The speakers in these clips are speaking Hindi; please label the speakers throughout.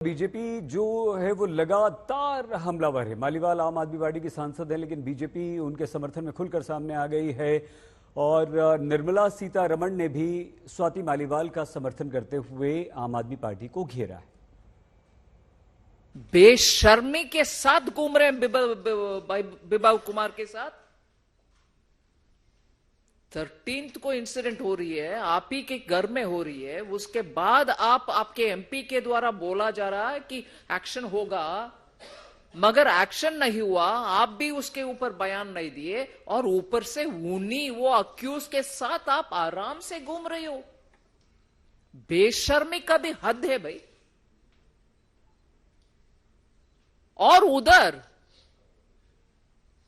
Speaker 1: बीजेपी जो है वो लगातार हमलावर है। मालीवाल आम आदमी पार्टी की सांसद है, लेकिन बीजेपी उनके समर्थन में खुलकर सामने आ गई है और निर्मला सीतारमण ने भी स्वाति मालीवाल का समर्थन करते हुए आम आदमी पार्टी को घेरा है।
Speaker 2: बेशर्मी के साथ घूम रहे हैं विभव कुमार के साथ। 13th को इंसिडेंट हो रही है, आप ही के घर में हो रही है। उसके बाद आपके एमपी के द्वारा बोला जा रहा है कि एक्शन होगा, मगर एक्शन नहीं हुआ। आप भी उसके ऊपर बयान नहीं दिए और ऊपर से उन्हीं वो अक्यूज के साथ आप आराम से घूम रहे हो। बेशर्मी का भी हद है भाई। और उधर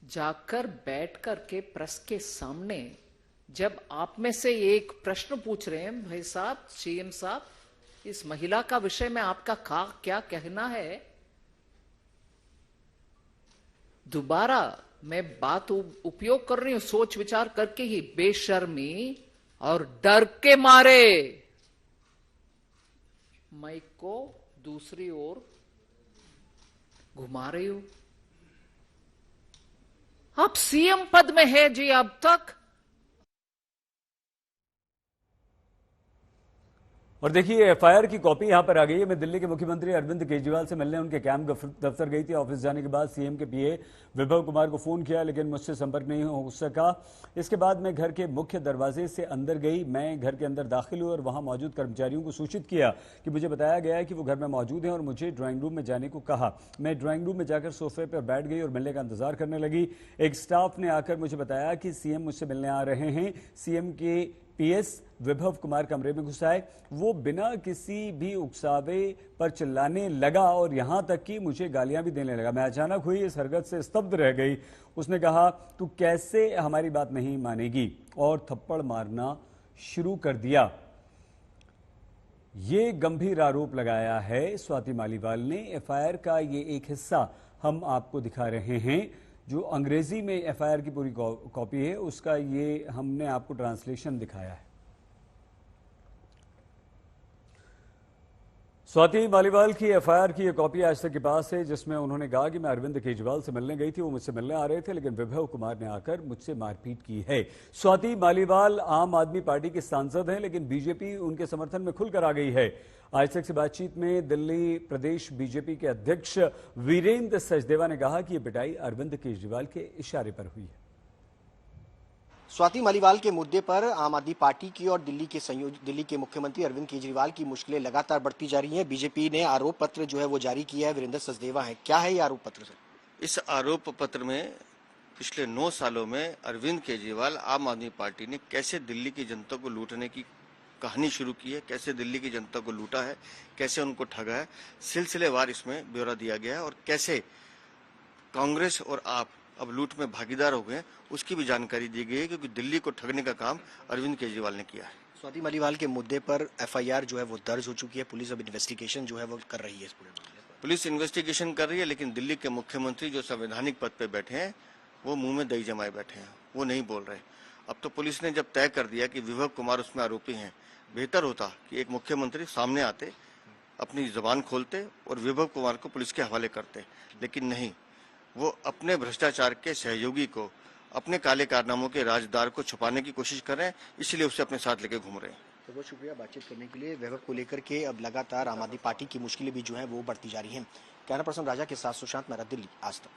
Speaker 2: जाकर बैठ करके प्रेस के सामने जब आप में से एक प्रश्न पूछ रहे हैं, भाई साहब, सीएम साहब, इस महिला का विषय में आपका क्या कहना है, दोबारा मैं बात उपयोग कर रही हूं सोच विचार करके ही। बेशर्मी और डर के मारे माइक को दूसरी ओर घुमा रही हूं। आप सीएम पद में है जी अब तक।
Speaker 1: और देखिए, एफआईआर की कॉपी यहां पर आ गई है। मैं दिल्ली के मुख्यमंत्री अरविंद केजरीवाल से मिलने उनके कैंप दफ्तर गई थी। ऑफिस जाने के बाद सीएम के पीए विभव कुमार को फोन किया, लेकिन मुझसे संपर्क नहीं हो सका। इसके बाद मैं घर के मुख्य दरवाजे से अंदर गई। मैं घर के अंदर दाखिल हुई और वहां मौजूद कर्मचारियों को सूचित किया कि मुझे बताया गया है कि वो घर में मौजूद हैं और मुझे ड्राइंग रूम में जाने को कहा। मैं ड्राइंग रूम में जाकर सोफे पर बैठ गई और मिलने का इंतजार करने लगी। एक स्टाफ ने आकर मुझे बताया कि सीएम मुझसे मिलने आ रहे हैं। सीएम के पीएस विभव कुमार कमरे में घुस आए। वो बिना किसी भी उकसावे पर चिल्लाने लगा और यहां तक कि मुझे गालियां भी देने लगा। मैं अचानक हुई इस हरकत से स्तब्ध रह गई। उसने कहा, तू कैसे हमारी बात नहीं मानेगी, और थप्पड़ मारना शुरू कर दिया। ये गंभीर आरोप लगाया है स्वाति मालीवाल ने। एफआईआर का ये एक हिस्सा हम आपको दिखा रहे हैं। जो अंग्रेजी में एफआईआर की पूरी कॉपी है, उसका ये हमने आपको ट्रांसलेशन दिखाया है। स्वाति मालीवाल की एफआईआर की ये कॉपी आज तक के पास है, जिसमें उन्होंने कहा कि मैं अरविंद केजरीवाल से मिलने गई थी, वो मुझसे मिलने आ रहे थे, लेकिन विभव कुमार ने आकर मुझसे मारपीट की है। स्वाति मालीवाल आम आदमी पार्टी के सांसद हैं, लेकिन बीजेपी उनके समर्थन में खुलकर आ गई है। आज तक से बातचीत में दिल्ली प्रदेश बीजेपी के अध्यक्ष वीरेंद्र सचदेवा ने कहा कि यह पिटाई अरविंद केजरीवाल के इशारे पर हुई है।
Speaker 3: स्वाति मालीवाल के मुद्दे पर आम आदमी पार्टी की और दिल्ली के मुख्यमंत्री अरविंद केजरीवाल की मुश्किलें लगातार बढ़ती जा रही हैं। बीजेपी ने आरोप पत्र जो है वो जारी किया है। वीरेंद्र सचदेवा है, क्या है ये आरोप पत्र सर?
Speaker 4: इस आरोप पत्र में पिछले 9 सालों में अरविंद केजरीवाल आम आदमी पार्टी ने कैसे दिल्ली की जनता को लूटने की कहानी शुरू की है, कैसे दिल्ली की जनता को लूटा है, कैसे उनको ठगा है, सिलसिलेवार इसमें ब्यौरा दिया गया है। और कैसे कांग्रेस और आप अब लूट में भागीदार हो गए, उसकी भी जानकारी दी गई है, क्योंकि दिल्ली को ठगने का काम अरविंद केजरीवाल ने किया है।
Speaker 3: स्वाति मालीवाल के मुद्दे पर एफआईआर जो है वो दर्ज हो चुकी है। पुलिस अब इन्वेस्टिगेशन जो है वो कर रही है इस पूरे मामले पर।
Speaker 4: पुलिस इन्वेस्टिगेशन कर रही है, लेकिन दिल्ली के मुख्यमंत्री जो संवैधानिक पद पे बैठे हैं, वो मुंह में दही जमाए बैठे हैं, वो नहीं बोल रहे। अब तो पुलिस ने जब तय कर दिया कि विभव कुमार उसमें आरोपी हैं, बेहतर होता कि एक मुख्यमंत्री सामने आते, अपनी जबान खोलते और विभव कुमार को पुलिस के हवाले करते, लेकिन नहीं। वो अपने भ्रष्टाचार के सहयोगी को, अपने काले कारनामों के राजदार को छुपाने की कोशिश कर रहे हैं, इसलिए उसे अपने साथ लेके घूम रहे हैं।
Speaker 3: तो बहुत शुक्रिया बातचीत करने के लिए। विभव को लेकर के अब लगातार आम आदमी पार्टी की मुश्किलें भी जो है वो बढ़ती जा रही हैं। कैमरा पर्सन राजा के साथ सुशांत मेहरा, दिल्ली, आज तक।